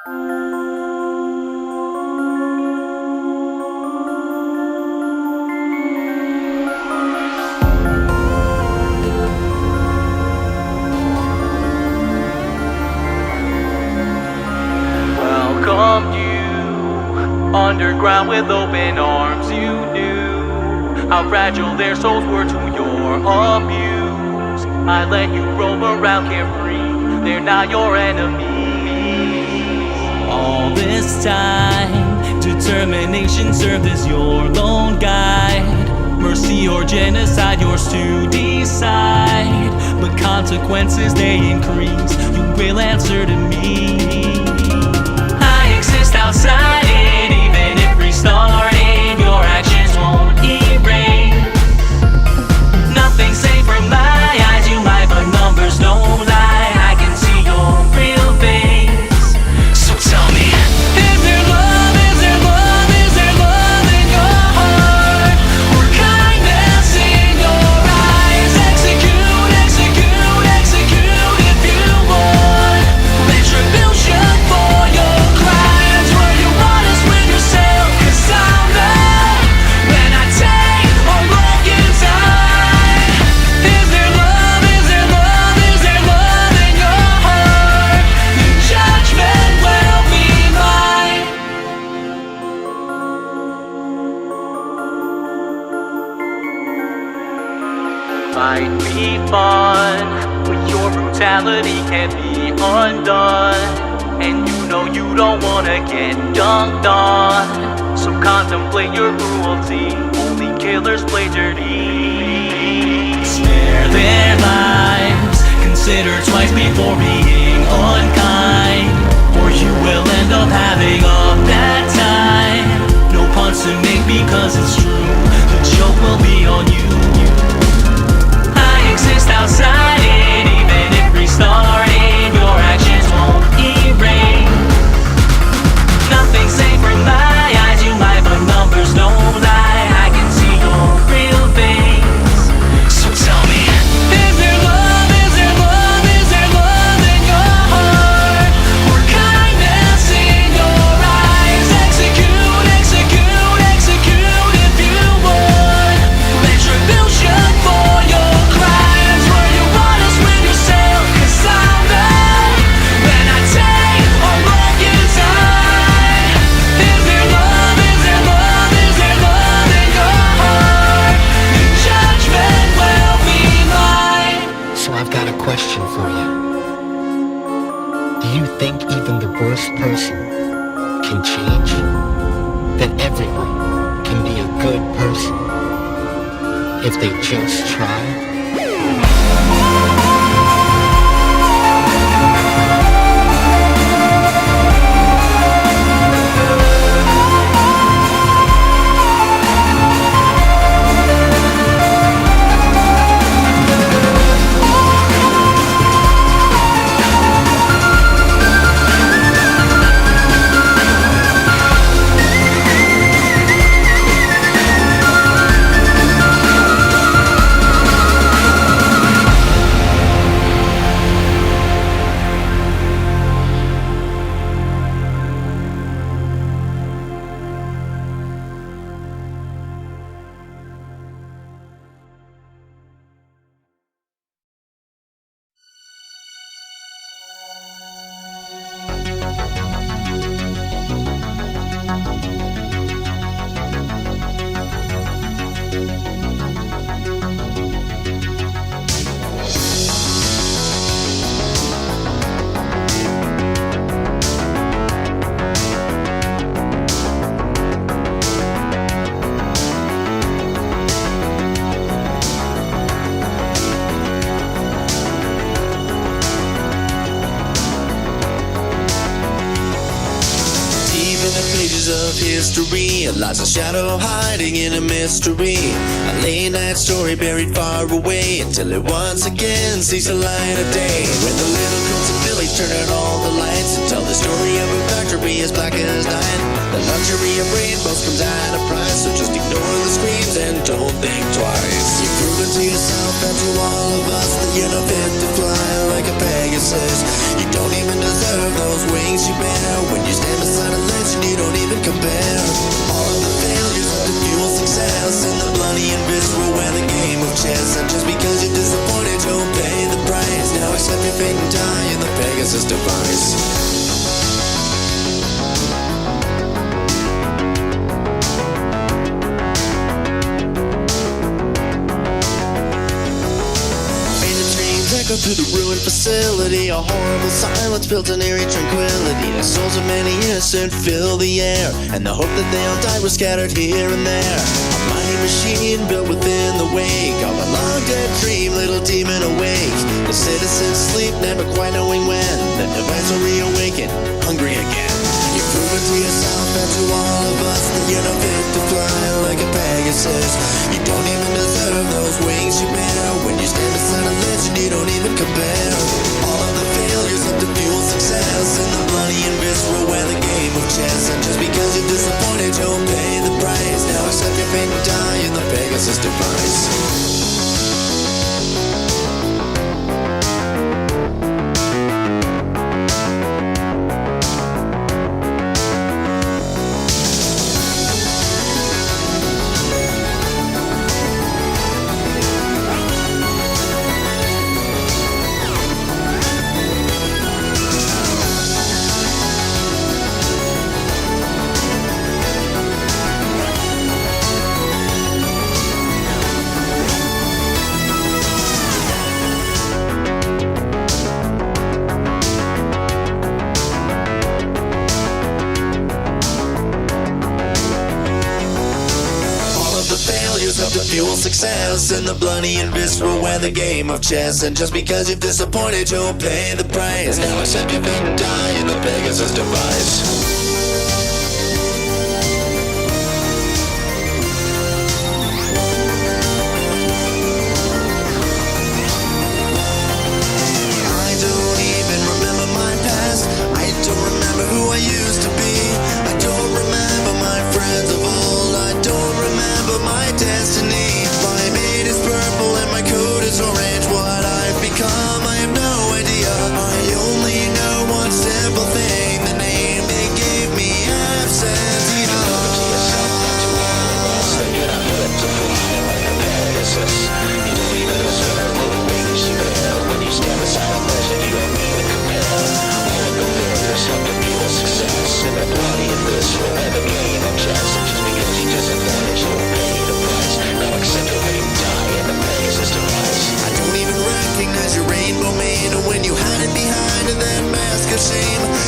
Welcome you underground with open arms. You knew how fragile their souls were to your abuse. I let you roam around carefree. They're not your enemies. All this time, determination served as your lone guide. Mercy or genocide, yours to decide. But consequences, they increase. You will answer to me. I exist outside it, even if restarted. Your actions won't erase. Nothing safe from my eyes. You lie, but numbers don't lie. I can see your real face. So tell me, is there love, is there love, is there love in your heart? Or kindness in your eyes? Execute, execute, execute if you want. Retribution for your crimes. Were you honest with yourself? 'Cause I'm not. When I take or look inside, is there love, is there love, is there love in your heart? Your judgment will be mine. Might be fun, but your brutality can't be undone. And you know you don't wanna get dunked on. So contemplate your cruelty. Only killers play dirty. Spare their lives. Consider twice before being unkind, or you will end up having a bad time. No puns to make because it's true. The joke will be on you. I exist outside it, even if restarted. Your actions won't erase. Nothing safe from my eyes. You lie, but numbers don't lie. I can see your real face. So tell me, is there love, is there love, is there love in your heart? Or kindness in your eyes? Execute, execute, execute if you want. Retribution for your crimes. Were you honest with yourself? 'Cause I'm not. When I take or look inside, is there love, is there love, is there love in your heart? Your judgment will be mine. So I've got a question for you. Do you think even the worst person can change? That everyone can be a good person if they just try? of history, lies a shadow hiding in a mystery. A late night story buried far away until it once again sees the light of day. When the little coats and Billies turn out all the lights and tell the story of a factory as black as night. The luxury of rainbows comes at a price, so just ignore the screams and don't think twice. You've proven to yourself and to all of us that you're not fit to fly like a Pegasus. You don't even deserve those wings you bear when Pegasus device. Echo through the ruined facility, a horrible silence built an eerie tranquility. The souls of many innocent fill the air, and the hope that they all died was scattered here and there. A mighty machine built within the wake of a long dead dream, little demon awake. The citizens sleep, never quite knowing when the device will reawaken, hungry again. You've proven to yourself and to all of us that you're not fit to fly like a Pegasus. You don't even deserve those wings you bear. When you stand beside a legend, you don't even compare. All of the failures of the fuel success in the bloody and visceral where the game of chess. And just because you're disappointed, you'll pay the price. Now accept your fate and die in the Pegasus device. Of the fuel success and the bloody and visceral where the game of chess. And just because you've disappointed, you'll pay the price. Now accept your fate and die in the Pegasus device.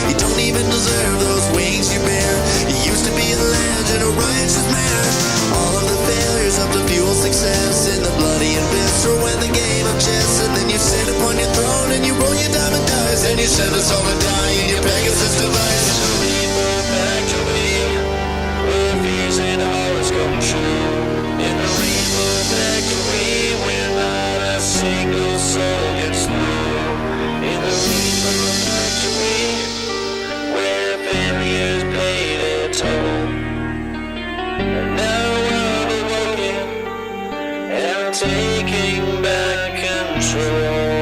You don't even deserve those wings you bear. You used to be a legend, a righteous man. All of the failures of the fuel success in the bloody and visceral when the game of chess. And then you sit upon your throne and you roll your diamond dice, and you send us all to die in your Pegasus device. Back to me, where fears and horrors come true. In the rainbow factory, where not a single soul gets through. In the rainbow factory, where failures pay their toll. And now I'm awoken, and I'm taking back control.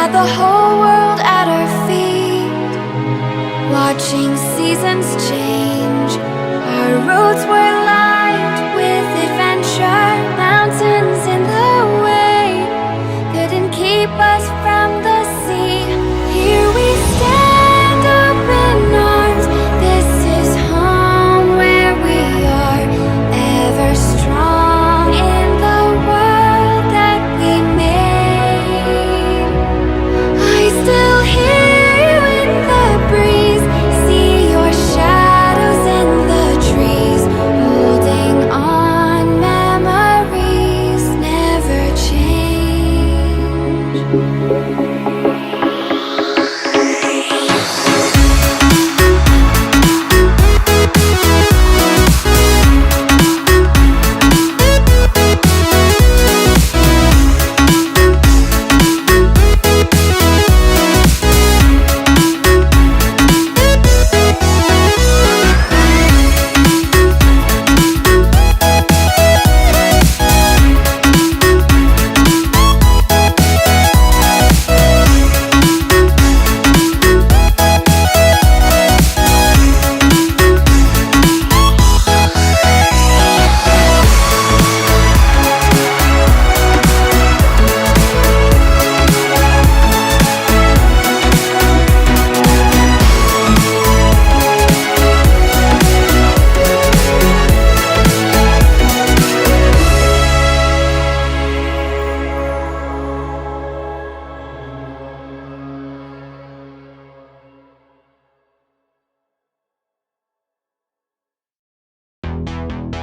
had the whole world at our feet, watching seasons change. Our roads were lined with adventure, mountains in the way couldn't keep us from the sea. Here we stand, open arms. This is home where we are, ever strong in the world that we made. I still hear you in the breeze, see your shadows in the trees, holding on, memories never change.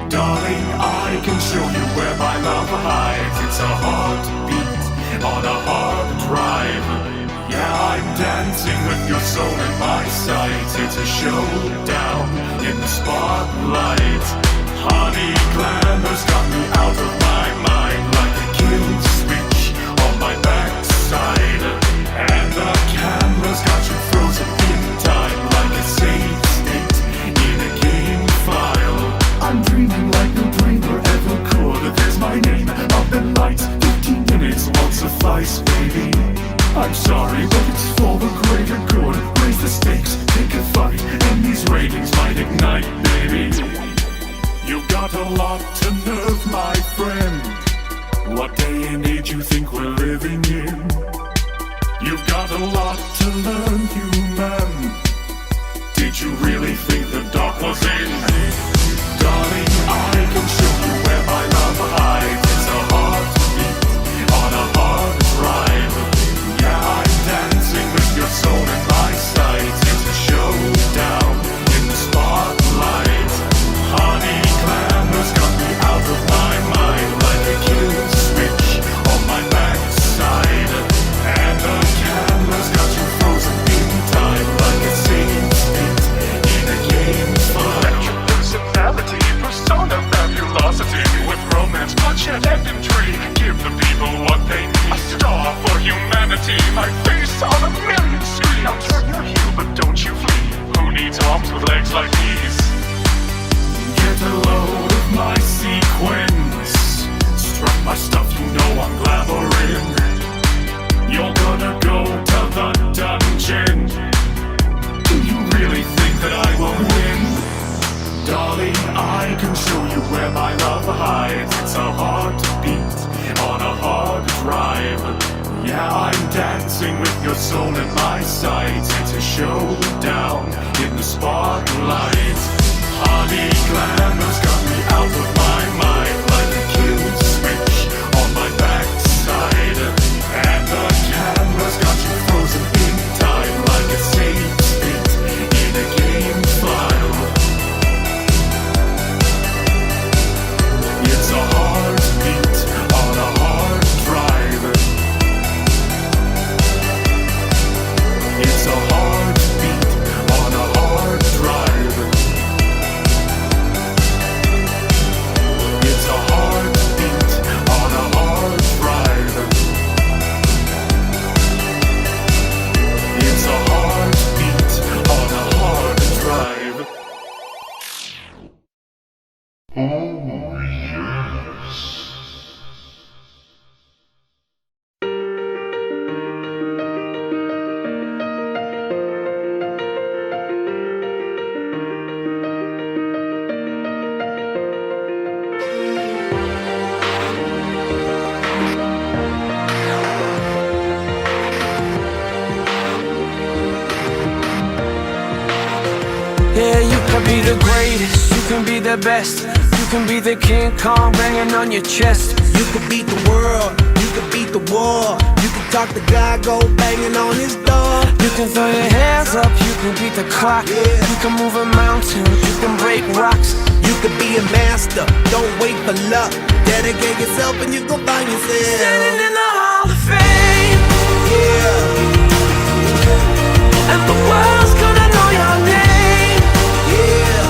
Darling, I can show you where my love hides. It's a heartbeat on a hard drive. Yeah, I'm dancing with your soul in my sights. It's a showdown in the spotlight. Honey, glamour's got me out of my mind, like a kill switch on my backside. And the camera's got you frozen in time, like a save state in a game file. I'm dreaming like no dreamer ever could. There's my name up in lights. 15 minutes won't suffice, baby. I'm sorry, but it's for the greater good. Raise the stakes, take a fight, and these ratings might ignite, baby. You've got a lot to nerve, my friend. What day and age you think we're living in? You've got a lot to learn, human. Did you really think the dark was in? Darling, I can show you where my love hides. It's a heartbeat on a hard drive. Yeah, I'm dancing with your soul in my sights. It's a showdown in the spotlight. Honey, glamour's got me out of my mind, like a kill switch on my backside. And the camera's got you frozen in time, like a scene in a game file. Personality, persona, fabulosity, with romance, bloodshed, and intrigue. Give the people what they need. A star for humanity, my face on a million screens. Now turn your heel, but don't you flee. Who needs arms with legs like these? Get a load of my sequence. Strut my stuff, you know I'm glamouring. You're gonna go to the dungeon. Do you really think that I will win? Darling, I can show you where my love hides. It's a heartbeat on a hard drive. Yeah, I'm dancing with your soul in my sights. It's a showdown in the spotlight. Honey, glamour's got me out of my mind, like a kill switch on my backside. And the camera's got you frozen in time, like a save state in a game file. It's a heartbeat on a hard drive. It's a heartbeat on a hard drive. Yeah, you can be the greatest, you can be the best, you can be the King Kong banging on your chest. You could beat the world, you could beat the war. You can talk to God, go banging on his door. You can throw your hands up, you can beat the clock. You can move a mountain, you can break rocks. You could be a master, don't wait for luck. Dedicate yourself and you gon' find yourself Standing in the Hall of Fame. Yeah, And the world's gonna know your name. yeah,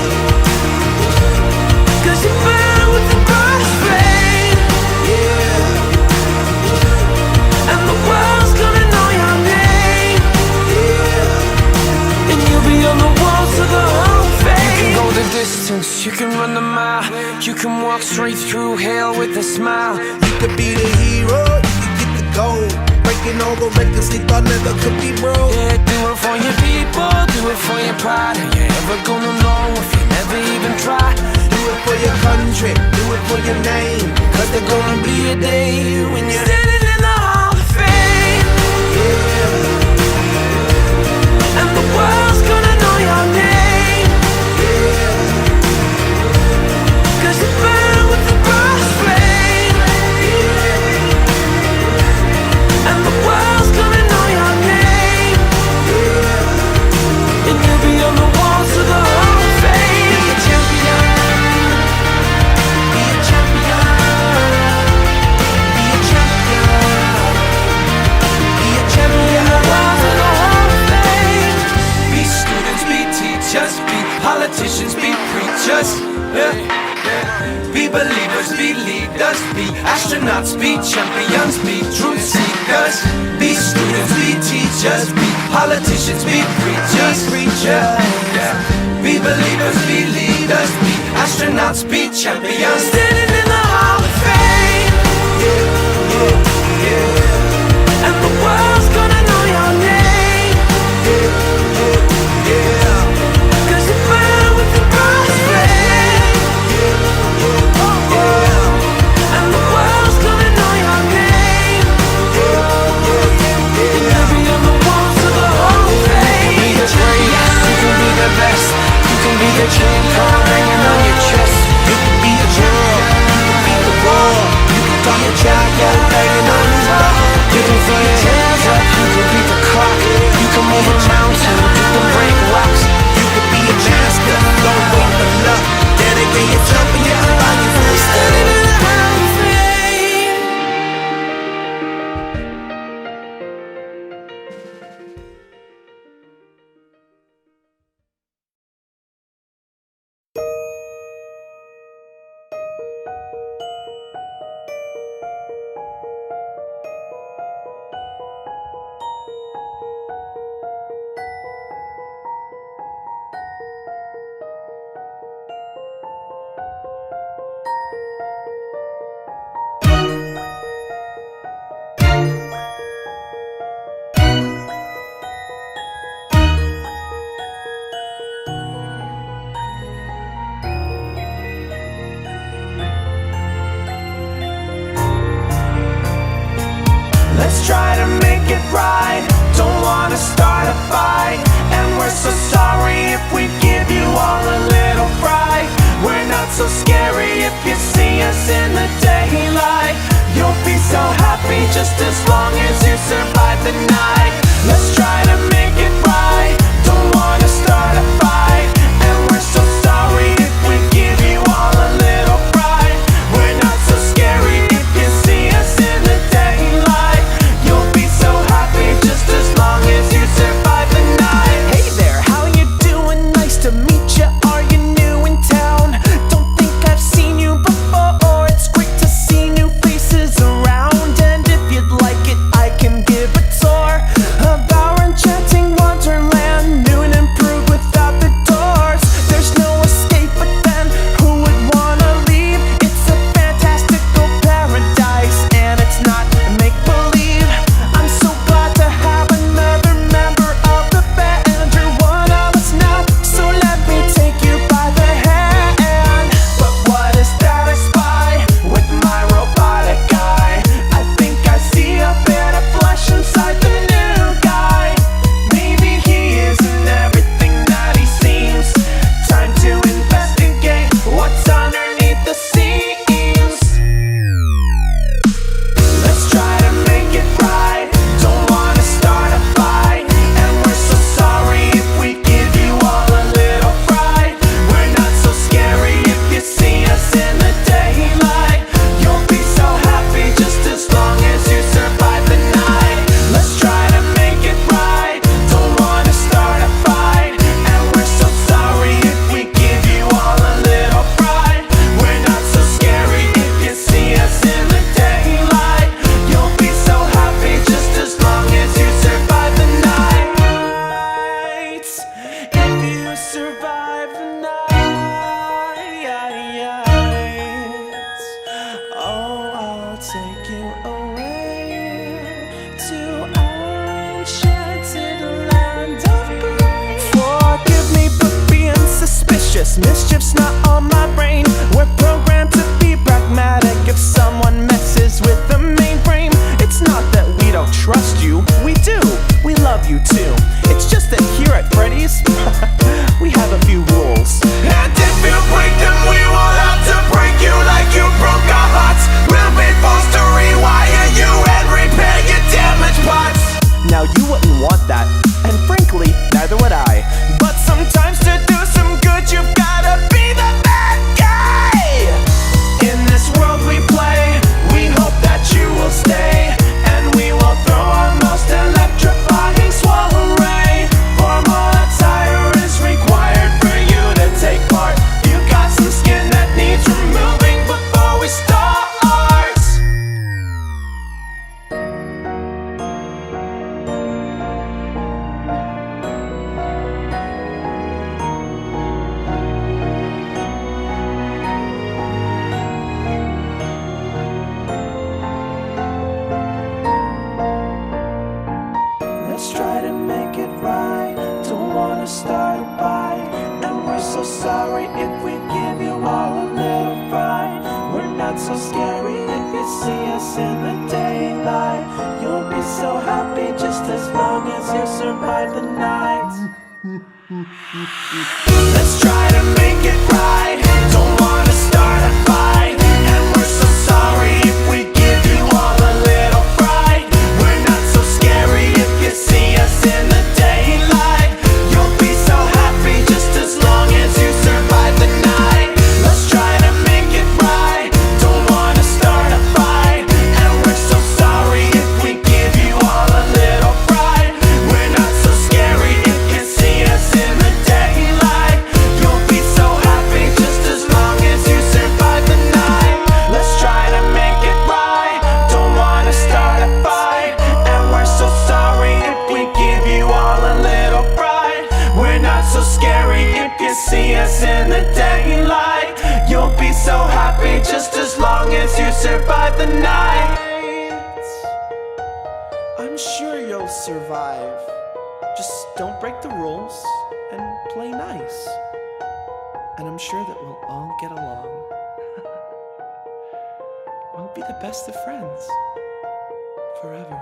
'Cause you burn with the brightest flame. yeah, And the world's gonna know your name. yeah. And you'll be on the walls of the Hall of Fame. You can go the distance, you can run the mile. You can walk straight through hell with a smile. You could be the hero, you could get the gold. Breaking all the records they thought never could be broke. Yeah, do it for your people, do it for your pride. Are you ever gonna know if you never even try? Do it for your country, do it for your name. 'Cause there's gonna be a day when you're Standing in the Hall of Fame. And the world's gonna know your name. 'Cause you burn with the brightest flame. And the world's gonna know your name. And you'll be on the walls of the Hall of Fame. be a champion, be a champion, be a champion, be a champion. Walls of the Hall of Fame. Be students, be teachers, be politicians, be preachers. Yeah. Be believers, be leaders, be astronauts, be champions, be truth seekers. Be students, be teachers, be politicians, be preachers. Yeah. Be believers, be leaders, be astronauts, be champions. Standing in the Hall of Fame. And the world's gonna know your name. 'Cause you burn with the brightest flame. And the world's gonna know your name. And you'll be on the walls of the Hall of Fame. You can be the greatest, you can be the best, you can be the King Kong banging on your chest. You can be the world, you can beat the war. You can talk to God, go banging on his door. You can throw your hands up, you can beat the clock. You can move a mountain, you can break rocks. You could be a master, don't wait for luck. Dedicate yourself and you can find yourself Standing in the Hall of Fame. Let's try to make it right. Don't wanna start a fight. And we're so sorry if we give you all a little fright. We're not so scary if you see us in the daylight. You'll be so happy just as long as you survive the night. Let's try to make it right. Don't wanna start a fight. And we're so sorry if we give you all a little fright. We're not so scary if you see us in the daylight. You'll be so happy just as long as you survive the night. Hey there, how you doing? Nice to meet you. Are you new in town? Don't think I've seen you before. It's great to see new faces around. And if you'd like it Cause mischief's not on my brain. We're programmed to be pragmatic. If someone messes with the mainframe, it's not that we don't trust you. We do, we love you too. It's just that here at Freddy's, we have a few rules. And if you break them, we will have to break you like you broke our hearts. We'll be forced to rewire you and repair your damaged parts. Now you wouldn't want that, and frankly, neither would I. But sometimes to do some good, you've gotta be the bad guy. In this world we play, we hope that you will stay, and we will throw our most electrifying swallow ray. Formal attire is required for you to take part. You got some skin that needs removing before we start. Let's try to make it right. Don't wanna start a fight, and we're so sorry if we give you all a little fright. We're not so scary if you see us in the daylight. You'll be so happy just as long as you survive the night. Let's try to make it right. Don't wanna start a fight, and we're so sorry if we give you all a little fright. We're not so scary if you see us in the daylight. You'll be so happy just as long as you survive the night. Let's try to make it right. Don't wanna start a fight, and we're so sorry if we give you all a little fright. We're not so scary if you see us in the daylight. You'll be so happy just as long as you survive the night. Let's try to make it right. Don't wanna start a fight, and we're so sorry if we give you all a little fright. We're not so scary if you see us in the daylight. You'll be so happy just as long as you survive the night. I'm sure you'll survive. Just don't break the rules and play nice. And I'm sure that we'll all get along. We'll be the best of friends forever.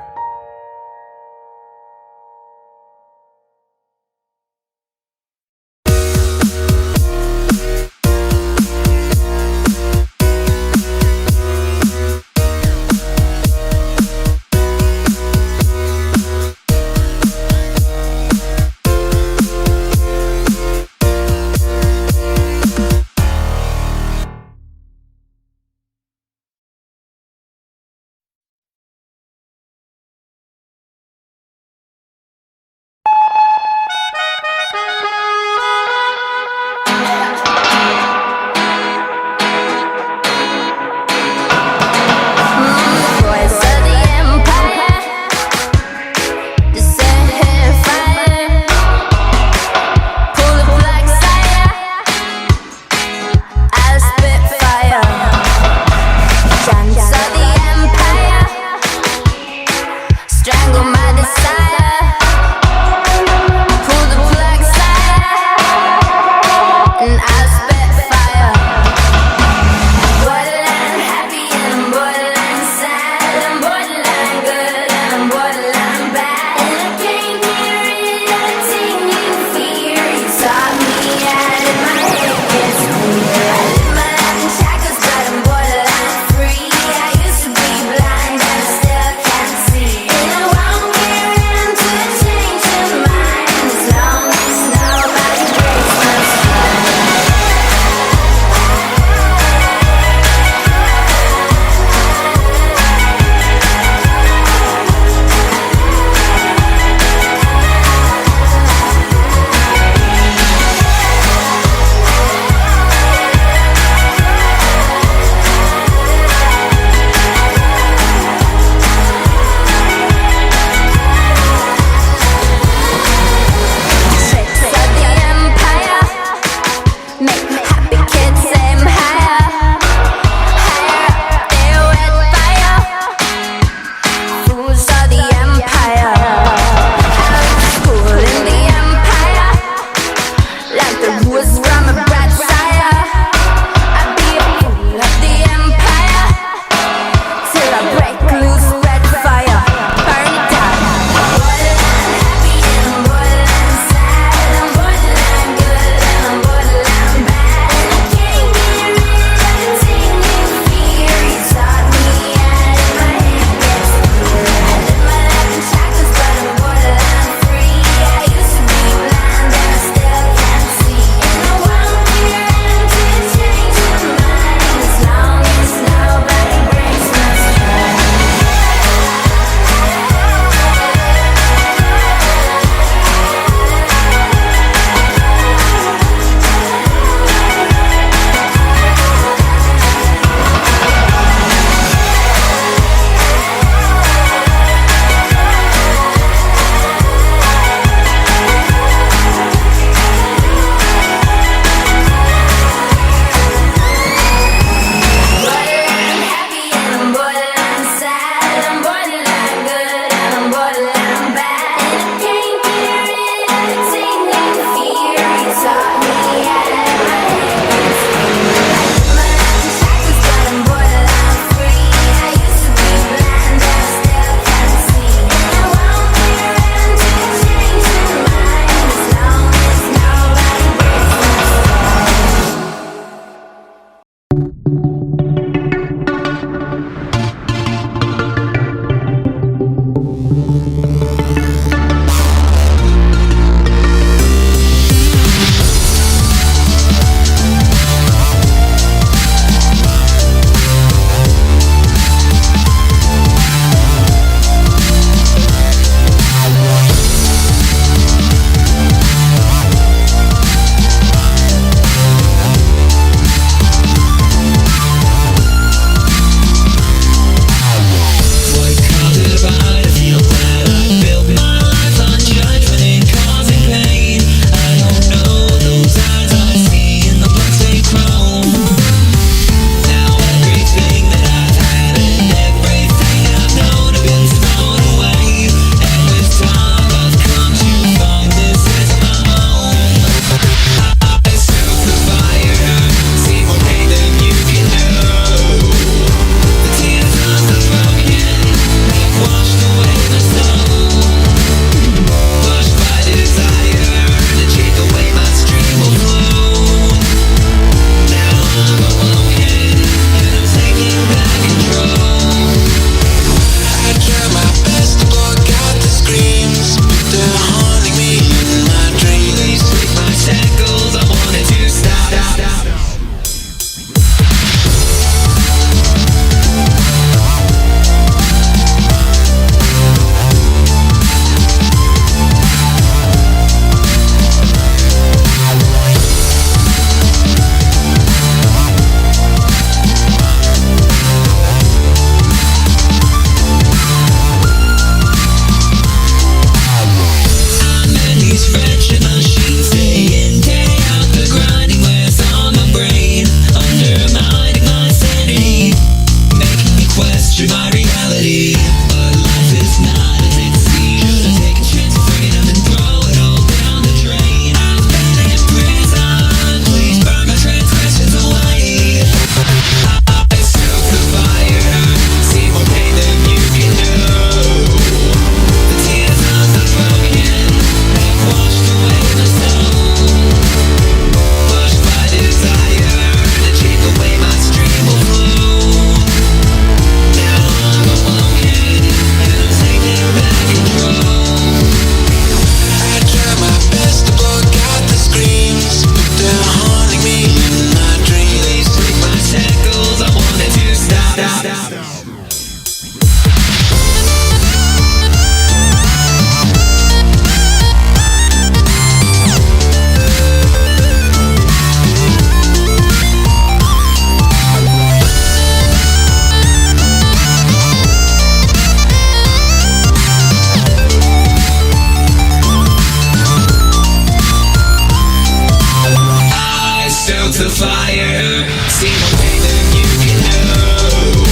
fire. See one day then you can know.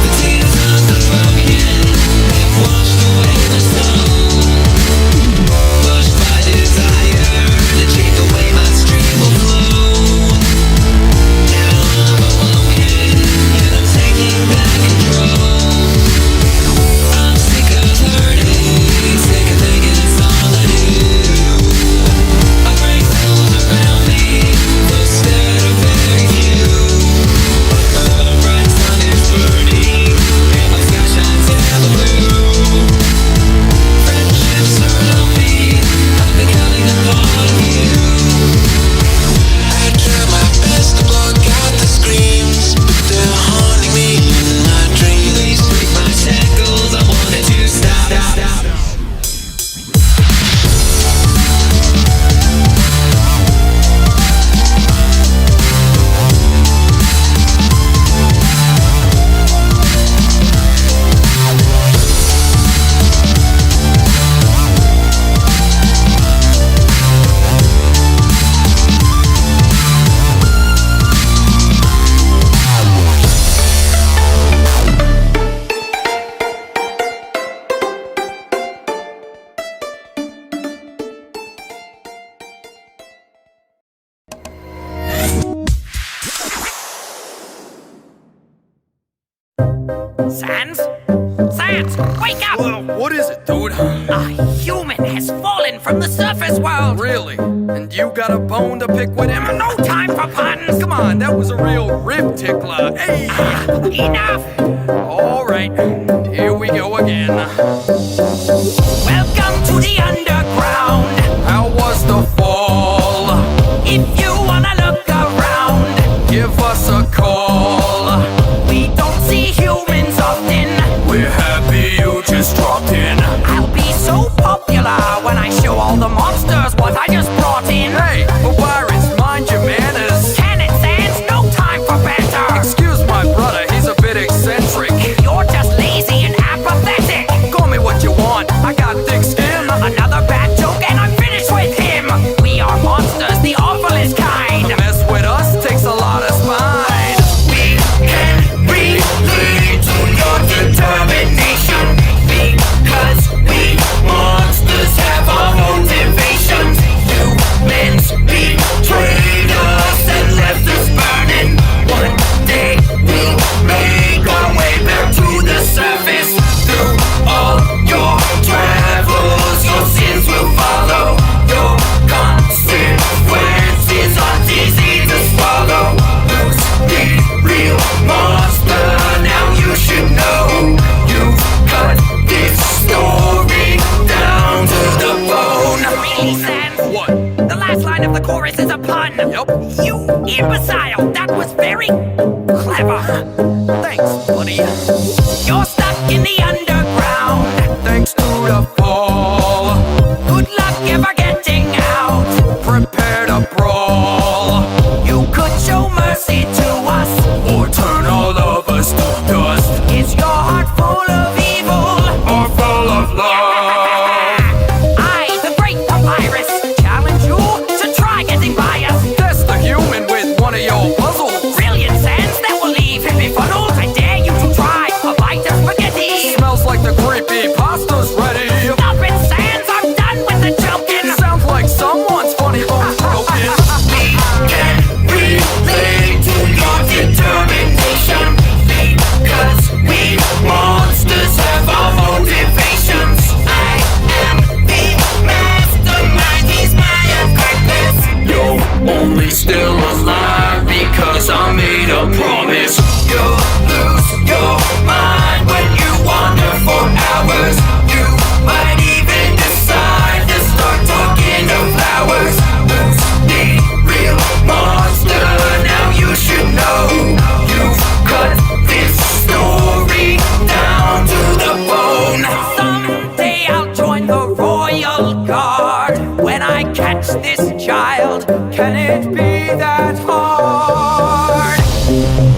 The tears of the broken have washed away the stone. Pushed by desire to take away my stream of flow. Now I'm awoken and I'm taking back control. I'm sick of hurting, sick of thinking it's all I do. I break those around me, those that are very few. A bright sun is burning, and my sky shines ever blue. Friendships surround me, I'm becoming a part of you. I try my best to block out the screams, but they're haunting me in my dreams. Please break my shackles, I wanted to stop. Sans? Sans, wake up! What is it, dude? A human has fallen from the surface world! Really? And you got a bone to pick with him? No time for puns! Come on, that was a real rib tickler. Hey! Enough! Alright, here we go again. Welcome to the underground! How was the fall? If you wanna look around, Give us a call. we don't see humans often. We're happy you just dropped in. I'll be so popular when I show all the monsters what I just brought in. Hey, Papyrus, mind your manners. Can it, Sans? No time for banter! Excuse my brother, he's a bit eccentric. You're just lazy and apathetic! Call me what you want, I got thick skin. Another bad joke and I'm finished with him! We are monsters, the awfulest kind! Mess with us takes a lot of spine. We can relate to your determination, because we monsters have our motivations. Humans betrayed us and left us burning. One day we'll make our way back to the surface. Through all your travels, your sins will follow. Your consequences aren't easy to swallow. Who's the real monster? Now you should know. You've cut this story down to the bone. Really, Sam? What? The last line of the chorus is a pun. Yup. You imbecile! That was very clever. Thanks, buddy. You're stuck in the underground. Thanks to the fall. Good luck ever getting out. Prepare to brawl. You could show mercy to us. Or turn all of us to dust. Is your heart full of evil? Or full of love. I, the great Papyrus, challenge you to try getting by us. Test the human with one of your puzzles. Brilliant, Sans, that will leave him befuddled. I dare you to try a bite of spaghetti. Smells like the creepy pasta's ready. Stop it, Sans, I'm done with the joking. Sounds like someone's funny bone's broken. We can relate to your determination, because we monsters have our motivations. I am the mastermind, he's my apprentice. You're only still alive because I made a promise. You'll lose your mind when you wander for hours. You might even decide to start talking to flowers. Who's the real monster? Now you should know. You've cut this story down to the bone. Someday I'll join the royal guard. When I catch this child, can it be that hard?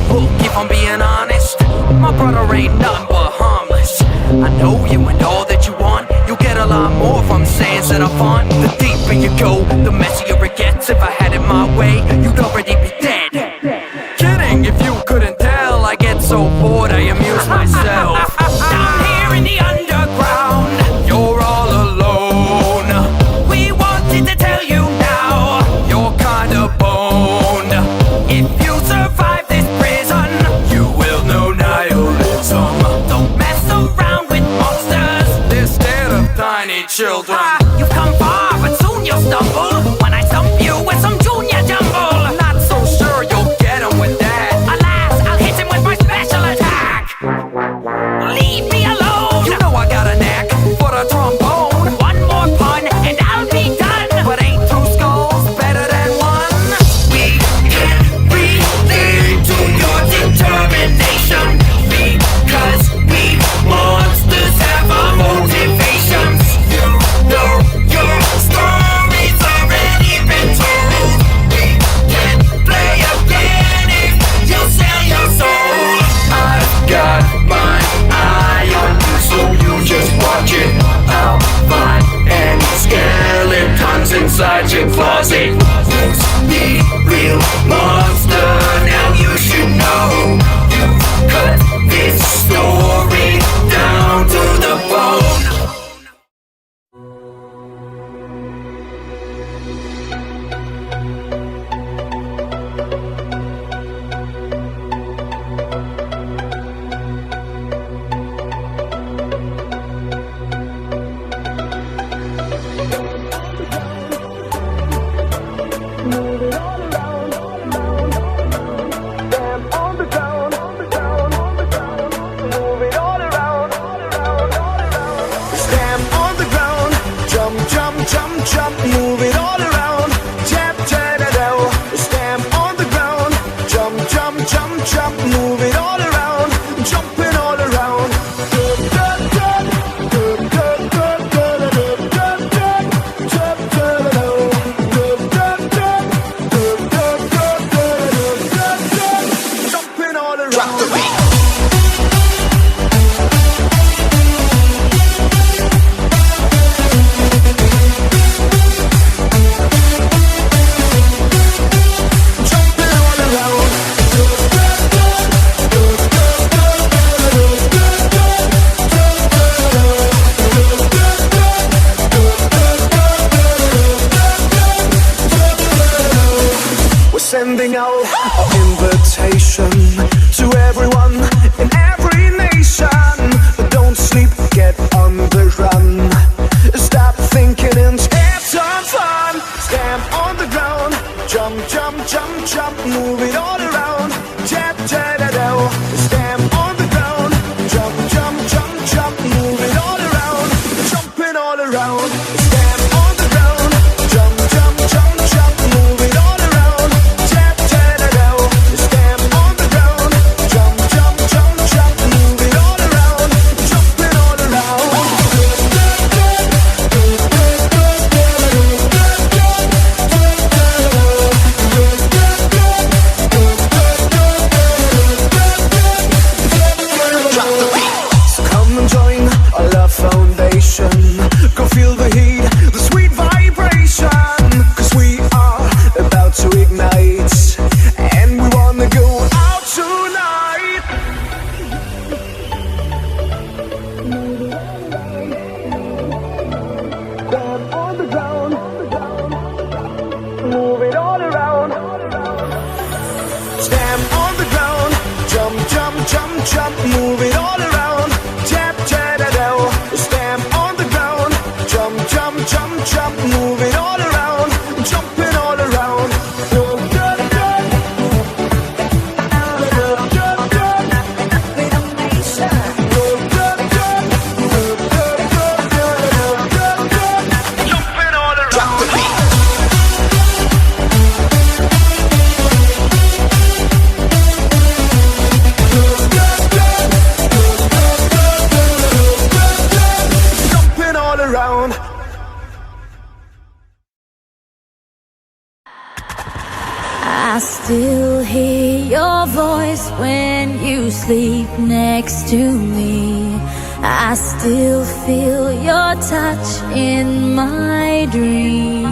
Look, if I'm being honest, my brother ain't nothing but harmless. I know you and all that you want. You'll get a lot more from saying that I'm fun. The deeper you go, the messier it gets. If I had it my way, you'd already be 'cause it won't be real, monster. Now you should know. You cut this story down to the bone. Sending out an invitation to everyone in every nation. Don't sleep, get on the run. Stop thinking and have some fun. Stamp on the ground, jump, jump, jump, jump, move it all around. Tap, tap, tap, stamp on the ground, jump, jump, jump, jump, move it all around, jumping all around. Stamp on the ground, jump, jump, jump, jump, move it all around. Go feel the heat, the sweet vibration, 'cause we are about to ignite, and we wanna go out tonight. Stand on the ground, move it all around. Stand on the ground, jump, jump, jump, jump, move it all around. Tap, tap, tap, stand on the ground, jump, jump, jump, jump, move it all around, jumping all around. I still hear your voice when you sleep next to me. I still feel your touch in my dream.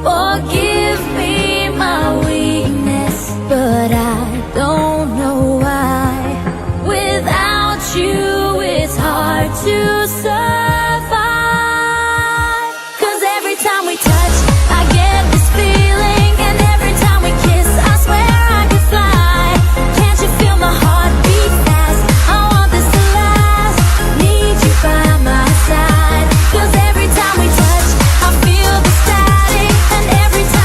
Forgive me my weakness, but I don't know why. Without you, it's hard to survive. 'Cause every time we touch, I get this feeling, and every time we kiss, I swear I could fly. Can't you feel my heart beat fast? I want this to last. Need you by my side. 'Cause every time we touch, I feel the static, and every time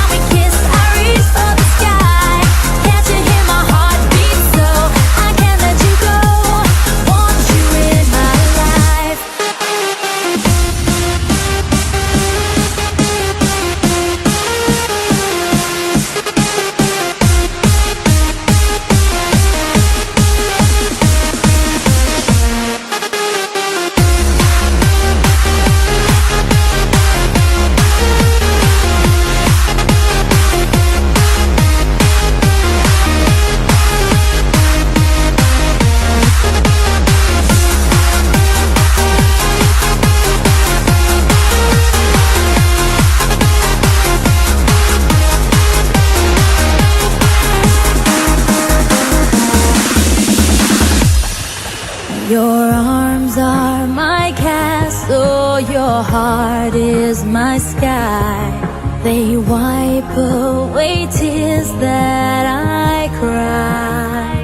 heart is my sky. They wipe away tears that I cry.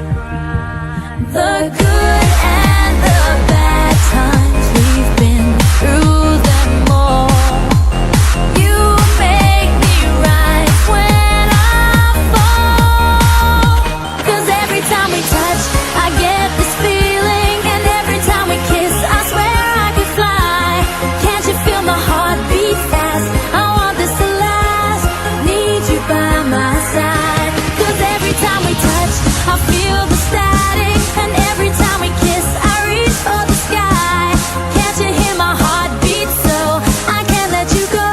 The good and the bad times, we've been through them all. You make me rise when I fall. 'Cause every time we touch, I get this feeling. And every time we kiss, I swear I could fly. Can't you feel my heart beat fast? I want this to last. Need you by my side. 'Cause every time we touch, I feel the static. And every time we kiss, I reach for the sky. Can't you hear my heart beat so I can't let you go?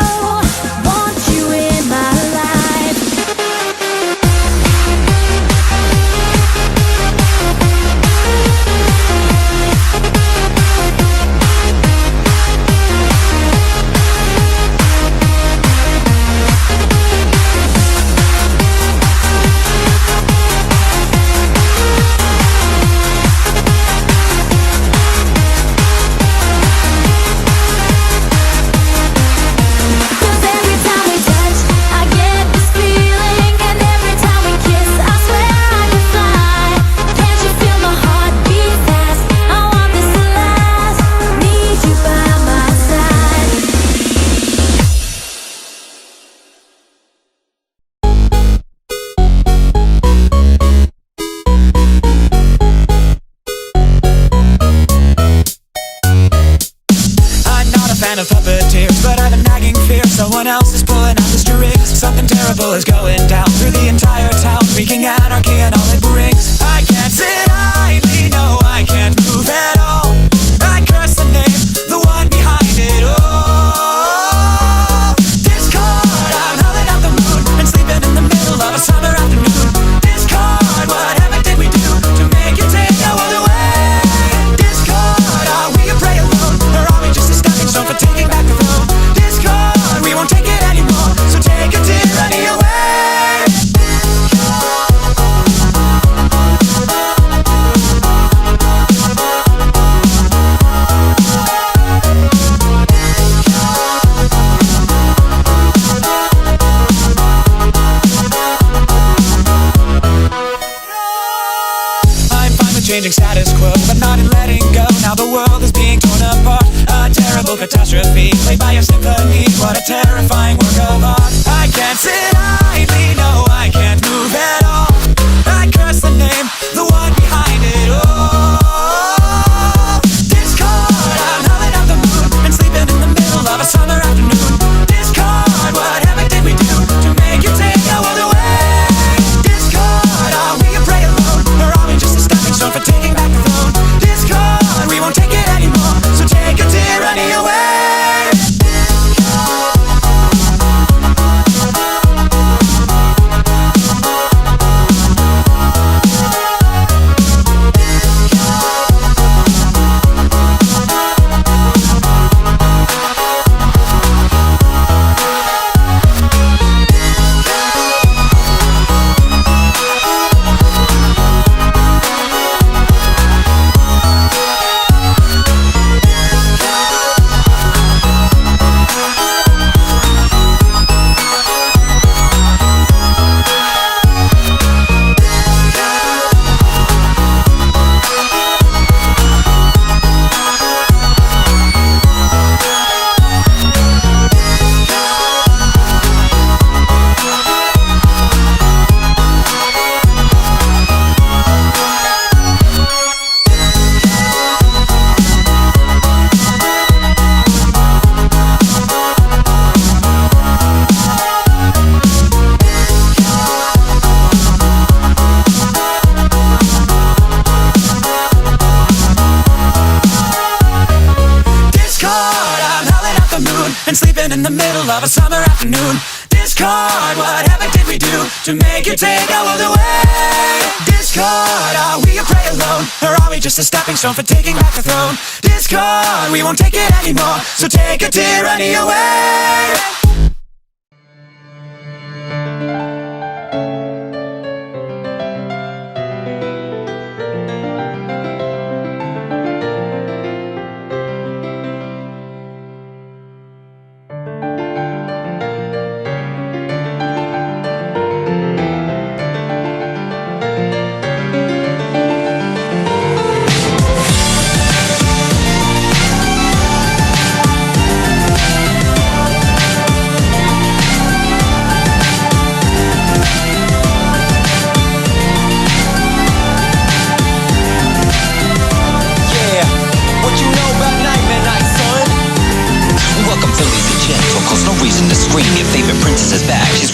Want you in my life. Cause every time we touch, I get this feeling. And every time we kiss, I swear I could fly. Can't you feel my heart beat fast? I want this to last. Need you by my side. I'm not a fan of puppeteers, but I've a nagging fear someone else is pulling out the strings. Something terrible is going down through the entire town, wreaking anarchy and all it brings. I can't sit idly, no, I can't move at all. I curse the name, the one behind it all. Discord, I'm howling at the moon and sleeping in the middle of a summer afternoon. Discord, whatever did we do to make you take our world away? Discord, are we a prey alone, or are we just a stepping stone for taking back the throne? Discord, we won't take it anymore, so take a tyranny away. I'm fine with changing status quo, but not in letting go. Now the world is being torn apart. A terrible catastrophe, played by a symphony. What a terrifying work of art. I can't sit idly, no, I can't move at all. I curse the name, the one behind it all. Discord, I'm howling at the moon and sleeping in the middle of a summer afternoon. Discord, whatever did we do to make you take our world away? Discord, are we a prey alone, or are we just a stepping stone for taking back the throne? Discord, we won't take it anymore, so take a tyranny away. and sleeping in the middle of a summer afternoon. Discord, whatever did we do to make you take our world away? Discord, are we a prey alone, or are we just a stepping stone for taking back the throne? Discord, we won't take it anymore, so take a tyranny away.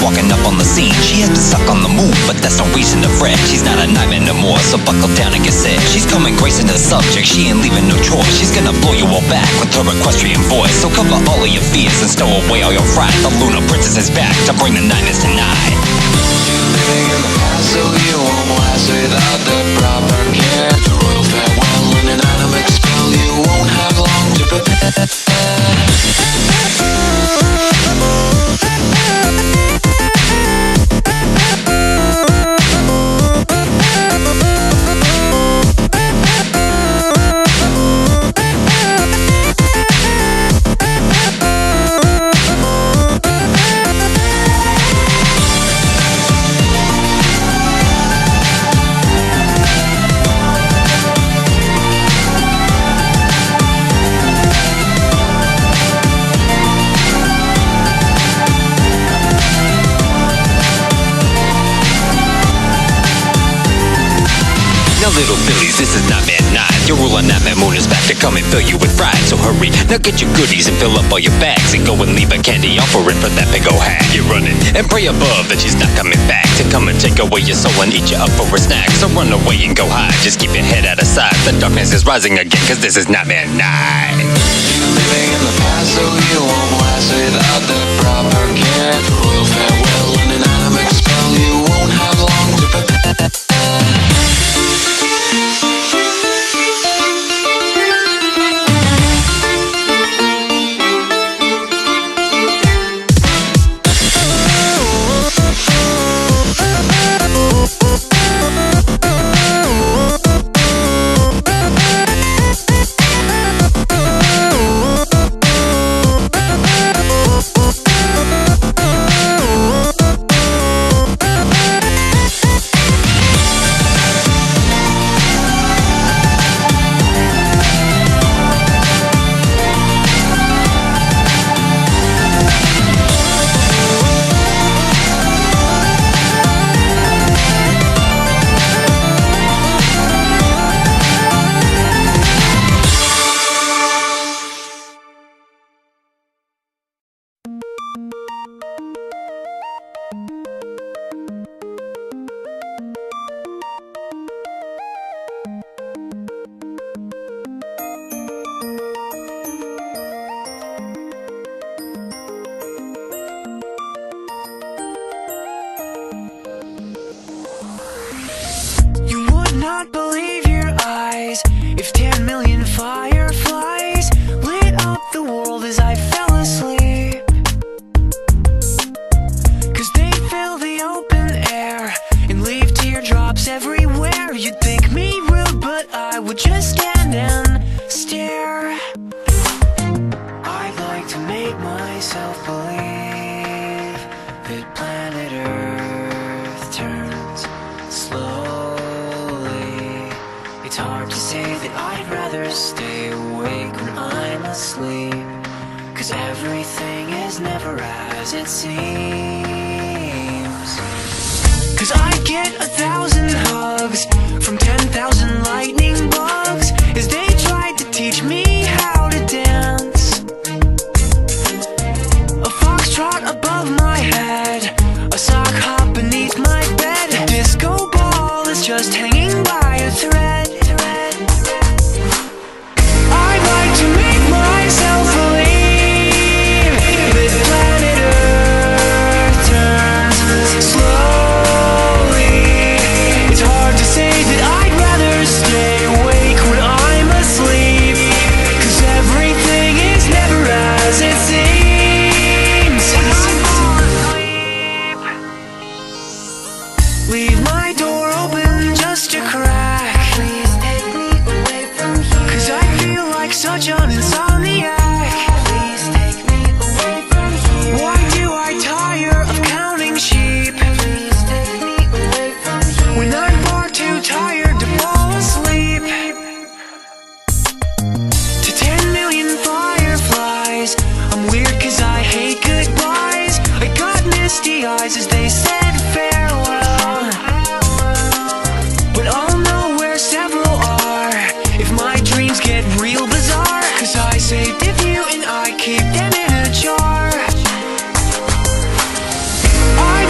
walking up on the scene. She has been stuck on the move, but that's no reason to fret. She's not a nightmare no more, so buckle down and get set. She's coming gracing the subject, she ain't leaving no choice. She's gonna blow you all back with her equestrian voice. So cover all of your fears and stow away all your fright. The Lunar Princess is back to bring the nightmares tonight. Living in the past, so you won't last without the proper care. The royal farewell and an animate spell, you won't have long to prepare. Now little fillies, this is Nightmare Night. Your ruler Nightmare Moon is back to come and fill you with fright. So hurry, now get your goodies and fill up all your bags. And go and leave a candy offering for that big old hag. You're running and pray above that she's not coming back to come and take away your soul and eat you up for a snack. So run away and go hide, just keep your head out of sight. The darkness is rising again, cause this is Nightmare Night. Living in the past, so you won't last without the proper care. The royal farewell and an animate spell, you won't have long to prepare. Not believe your eyes if 10 million fireflies lit up the world as I fell asleep. Cause they fill the open air and leave teardrops everywhere. You'd think me rude, but I would just stand and stare. I'd like to make myself believe that planet Earth turns slow. It's hard to say that I'd rather stay awake when I'm asleep, cause everything is never as it seems. Cause I get 1,000 hugs from 10,000 lightning bugs as they tried to teach me how to dance. A foxtrot above my head, a sock hop beneath my bed, a disco ball is just hanging by a thread. Leave my door open just a crack. Please take me away from here, cause I feel like such an insomniac. Please take me away from here. Why do I tire of counting sheep? Please take me away from here, when I'm far too tired to fall asleep. To 10 million fireflies, I'm weird cause I hate goodbyes. I got misty eyes as they said farewell. But I'll know where several are if my dreams get real bizarre, cause I saved a few and I keep them in a jar. I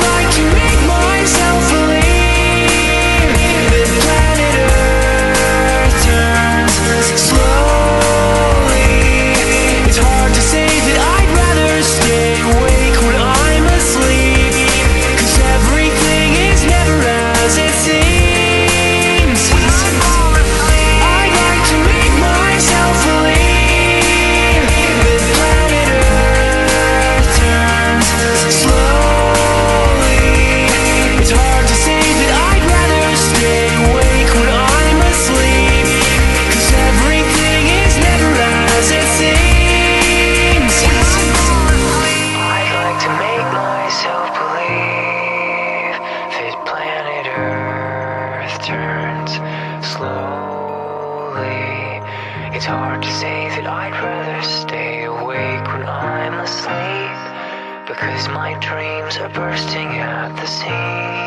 that planet Earth turns slowly. It's hard to say that I'd rather stay awake when I'm asleep, because my dreams are bursting at the seams.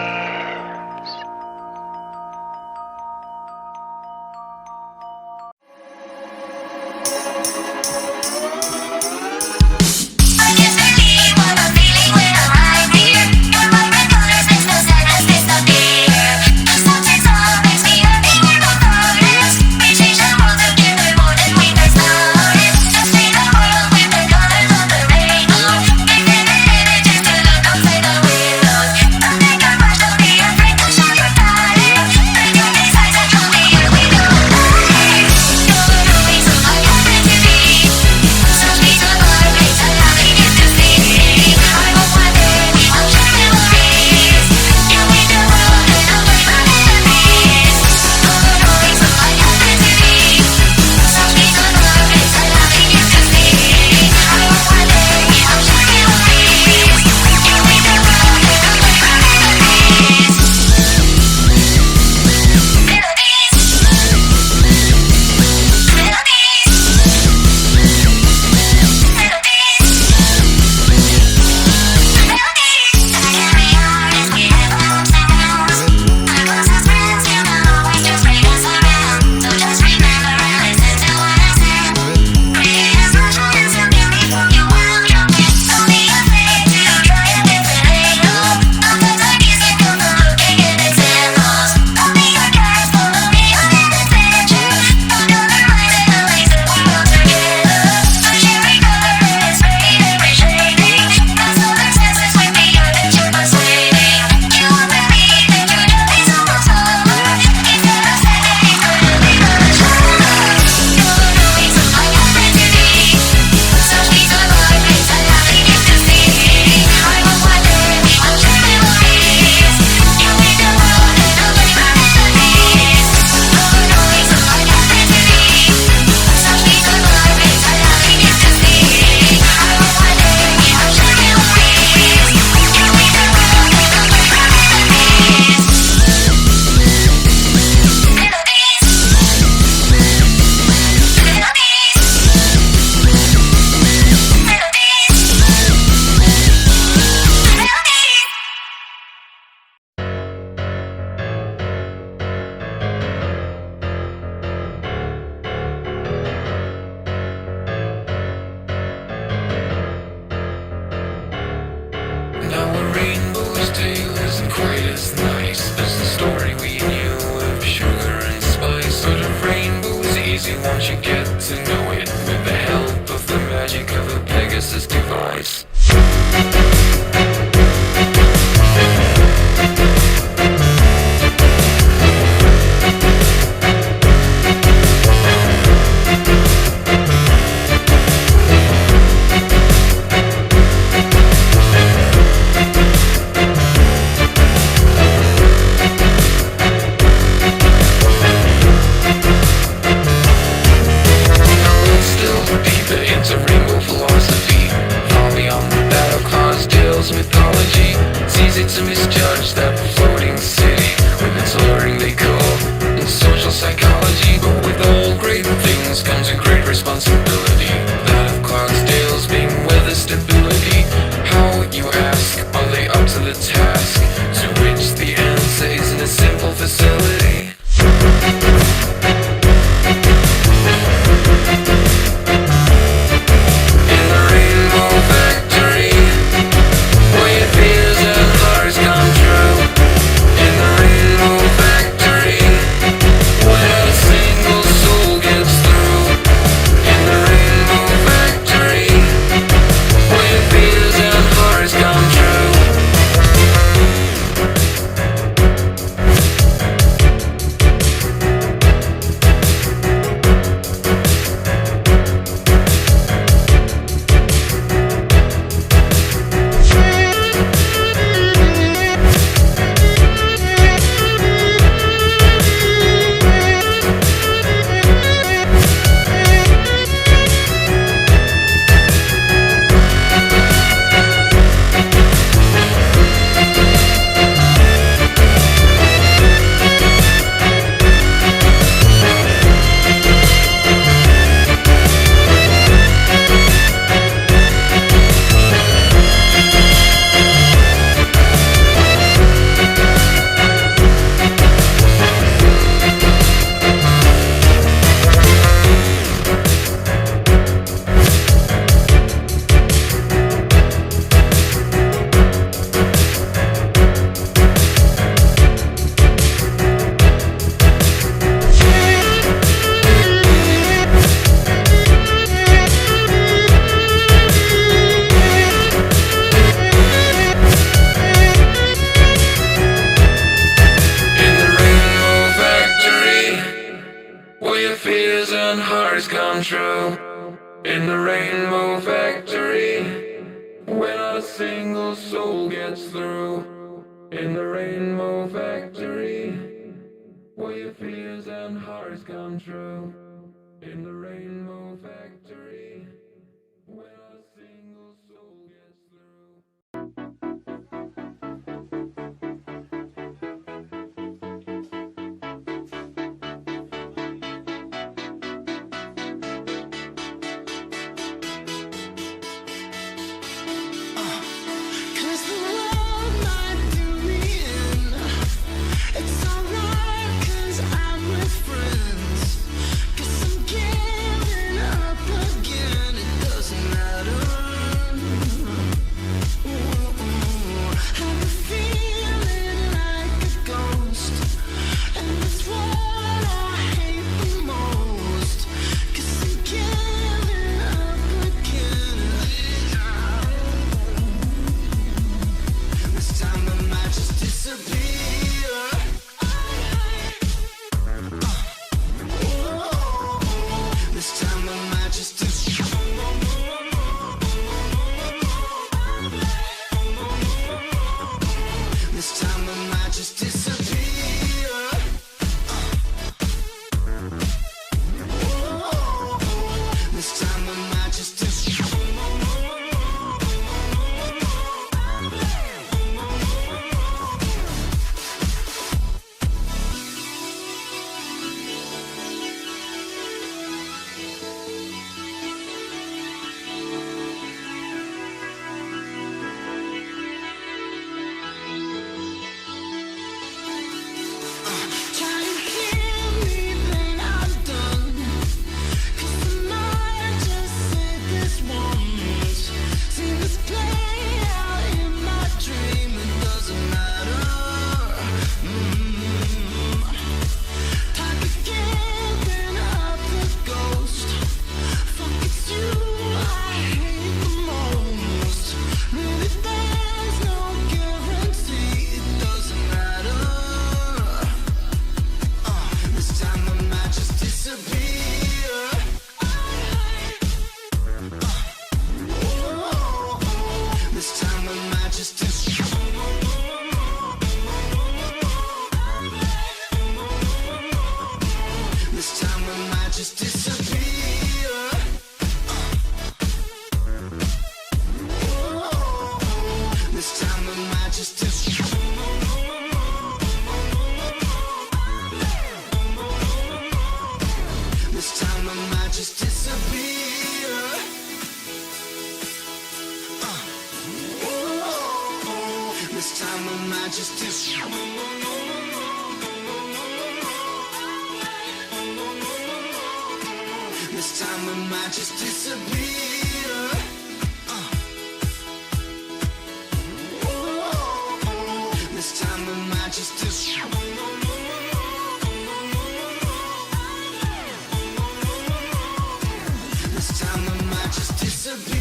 Once you get to know it, with the help of the magic of a Pegasus device. Mythology, it's easy to misjudge that floating city with its alluring decor and social psychology. But with all great things comes a great responsibility, that of Clydesdales being weather stability. How, you ask, are they up to the task? To which the answer is in a simple facility. come true in the rainbow factory, where not a single soul gets through. In the rainbow factory, where your fears and hearts come true. In the rainbow factory, where not a single soul gets through. Cause the world might do me in. It's alright cause I'm with friends. Cause I'm giving up again. It doesn't matter. Have a feeling like a ghost. And it's what I hate the most. Cause I'm giving up again. This time I might just disappear. This time I might just disappear. This time I might just disappear. This time I might just Try to hear me, then I'm done. Cause I might just say this once. See this play out in my dream, it doesn't matter. Type of giving up the ghost. Fuck, it's you I hate the most. Really, there's no guarantee, it doesn't matter. This time I might just disappear. This time I might just disappear. This time I might just disappear. This time I might just disappear. This time I might just disappear. This time I might just disappear. This time I might just disappear. This time I might just disappear. This time I might just disappear.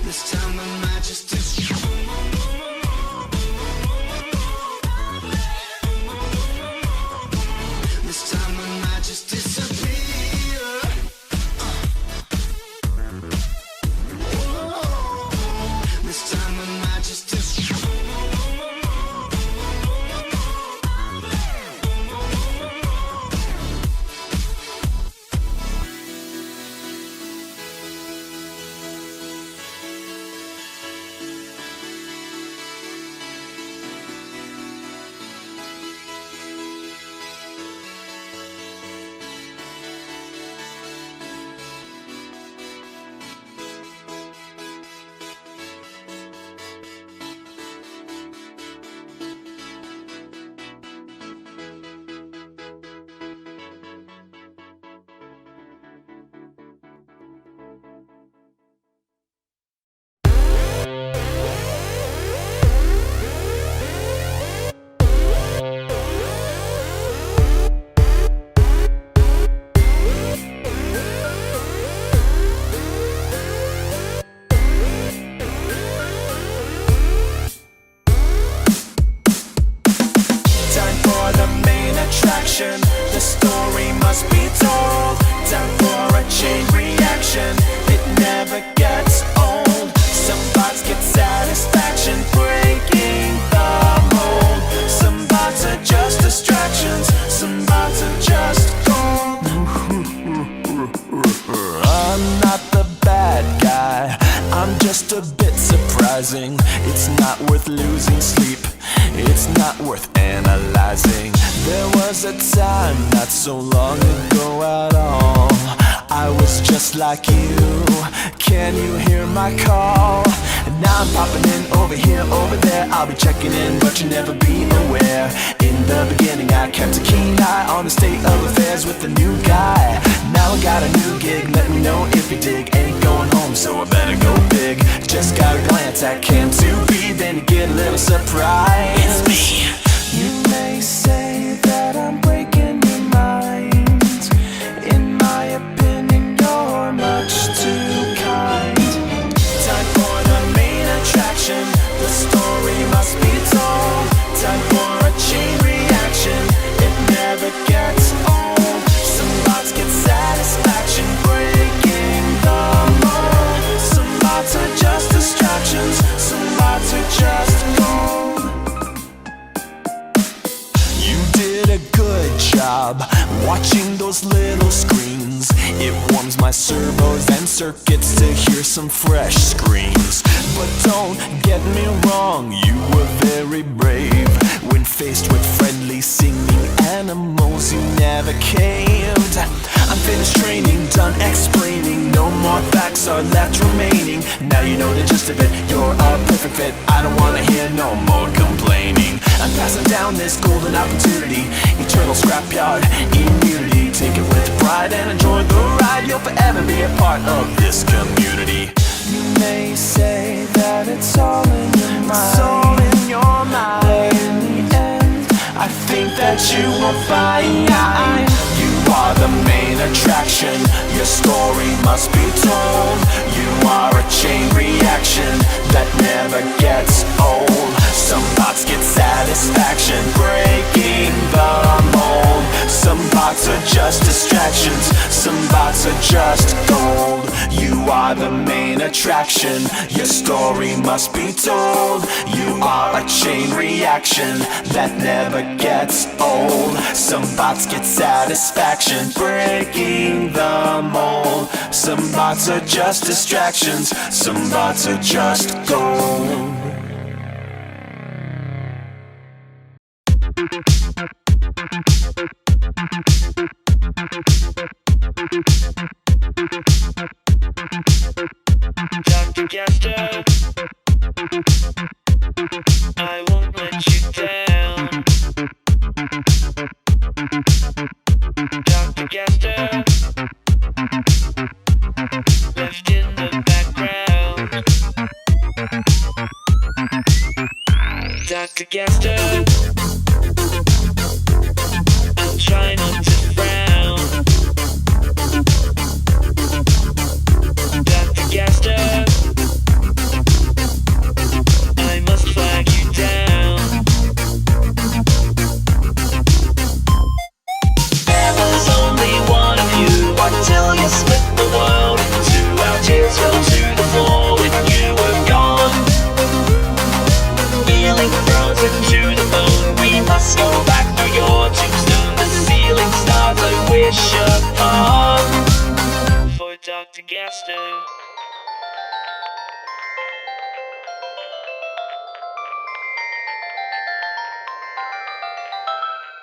This time I might just disappear. This just a bit surprising. It's not worth losing sleep, it's not worth analyzing. There was a time not so long ago at all, I was just like you. Can you hear my call? And now I'm popping in over here, over there. I'll be checking in, but you'll never be aware. In the beginning I kept a keen eye on the state of affairs with the new guy. Now I got a new gig, let me know if you dig. Ain't going home, so I better go big. Just gotta glance at Cam to be, then you get a little surprise. It's me. You may say that I'm breaking your mind. In my opinion, you're much too kind. Time for the main attraction, the story must be told. Time for a chain reaction, it never gets old. Some bots get satisfaction, breaking the mold. Some bots are just distractions, some bots are just gold. You did a good job watching those little screens. It warms my servos and circuits to hear some fresh screams. But don't get me wrong, you were very brave. When faced with friendly singing animals, you never caved. I'm finished training, done explaining. No more facts are left remaining. Now you know the gist of it, you're a perfect fit. I don't wanna hear no more complaining. I'm passing down this golden opportunity, eternal scrapyard immunity. Take it with pride and enjoy the ride. You'll forever be a part of this community. You may say that it's all in your mind, it's all in your mind. But in the end, I think that you will find you are the main attraction. Your story must be told. You are a chain reaction that never gets old. Some bots get satisfaction, breaking the mold. Some bots are just distractions, some bots are just gold. You are the main attraction, your story must be told. You are a chain reaction that never gets old. Some bots get satisfaction, breaking the mold. Some bots are just distractions, some bots are just gold. Dr. Gasto, I won't let you down. Dr. Gasto, left in the background. Dr. Gasto, I'm trying not to frown. Dr. Gasto, I must flag you down. There was only one of you until you split the world in two. Our tears fell to the floor when you were gone. Feeling frozen to the bone, we must go back through your tombstone. The ceiling stars I wish upon for Dr. Gasto.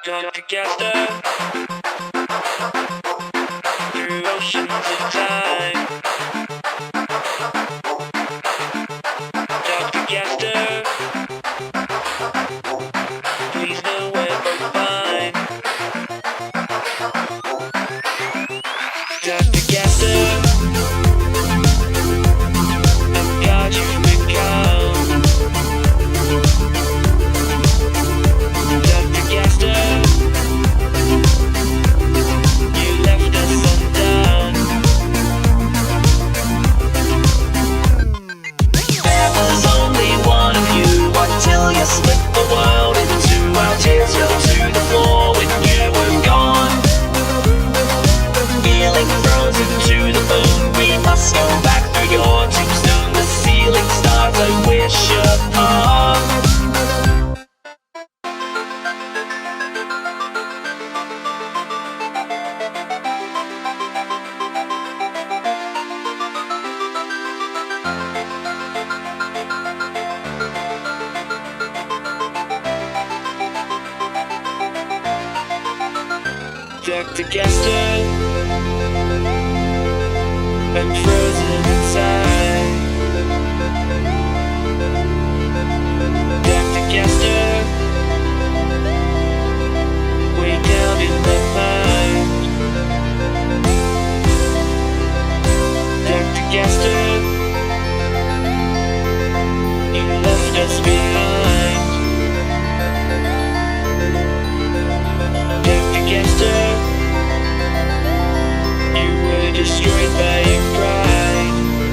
Dr. Gasto, through oceans of time. Dr. Gasto, please know we're both fine. Dr. Gasto, I'm God you've become. Dr. Gasto, Dr. Gaster, I'm frozen inside. Dr. Gaster, way down in my mind. Dr. Gaster, you left us behind. Dr. Gaster, you were destroyed by your pride.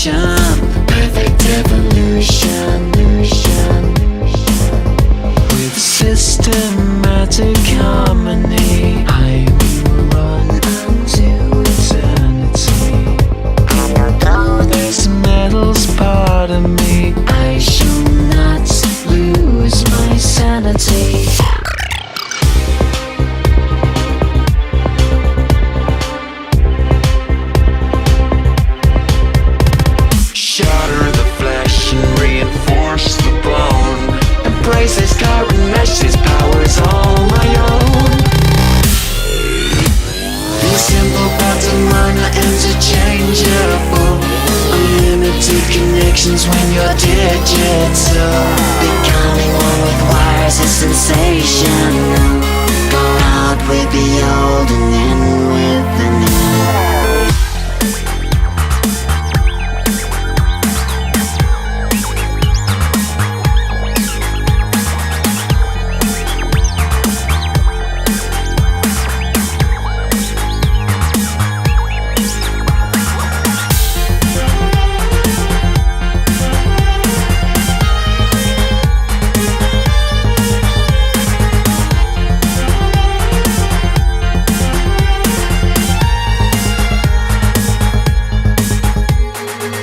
perfect evolution. With systematic harmony, I will run unto eternity. And although this metal's part of me, I shall not lose my sanity. Shatter the flesh and reinforce the bone. Embrace this current mesh, this power's all my own. These simple patterns mine are interchangeable. Unlimited connections when you're digital. Becoming one with wires is sensational. Go out with the old and in with the new.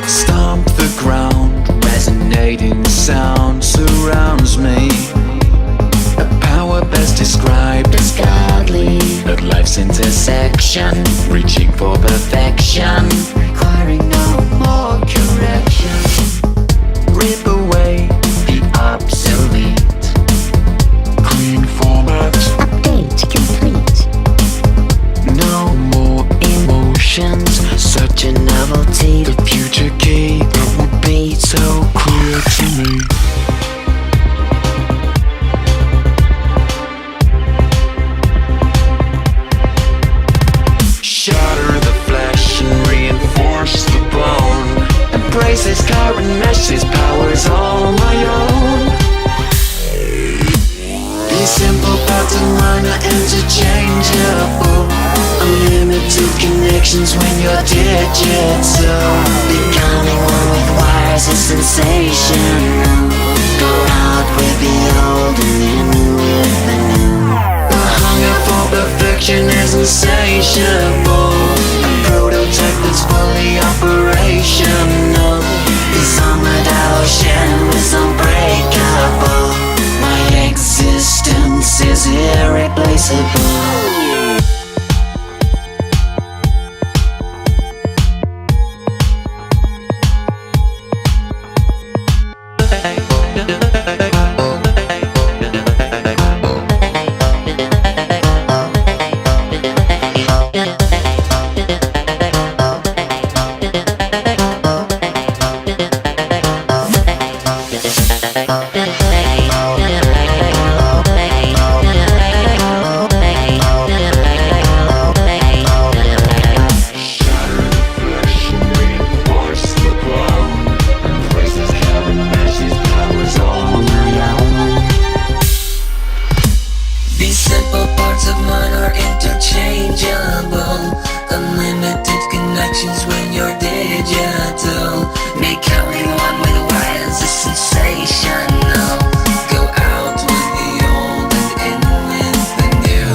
Stomp the ground, resonating sound surrounds me. A power best described as godly, at life's intersection, reaching for perfection, requiring no more correction. Rip away the obsolete, clean format, Update complete. no more Emotions, such a novelty. the future key that would be so clear to me. Shatter the flesh and reinforce the bone. Embrace this current mesh, this power's all my own. These simple patterns mine are interchangeable. Unlimited connections when you're digital. Becoming one with wires is sensational. Go out with the old and in with the new. The hunger for perfection is insatiable. A prototype that's fully operational. This armored ocean is unbreakable. My existence is irreplaceable. These simple parts of mine are interchangeable. Unlimited connections when you're digital. Becoming one with wires is sensational. Go out with the old and in with the new.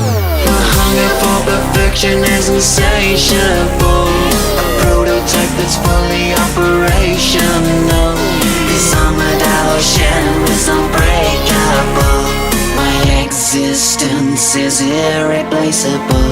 The hunger for perfection is insatiable. A prototype that's fully operational. This armored ocean is unbreakable. My existence is irreplaceable.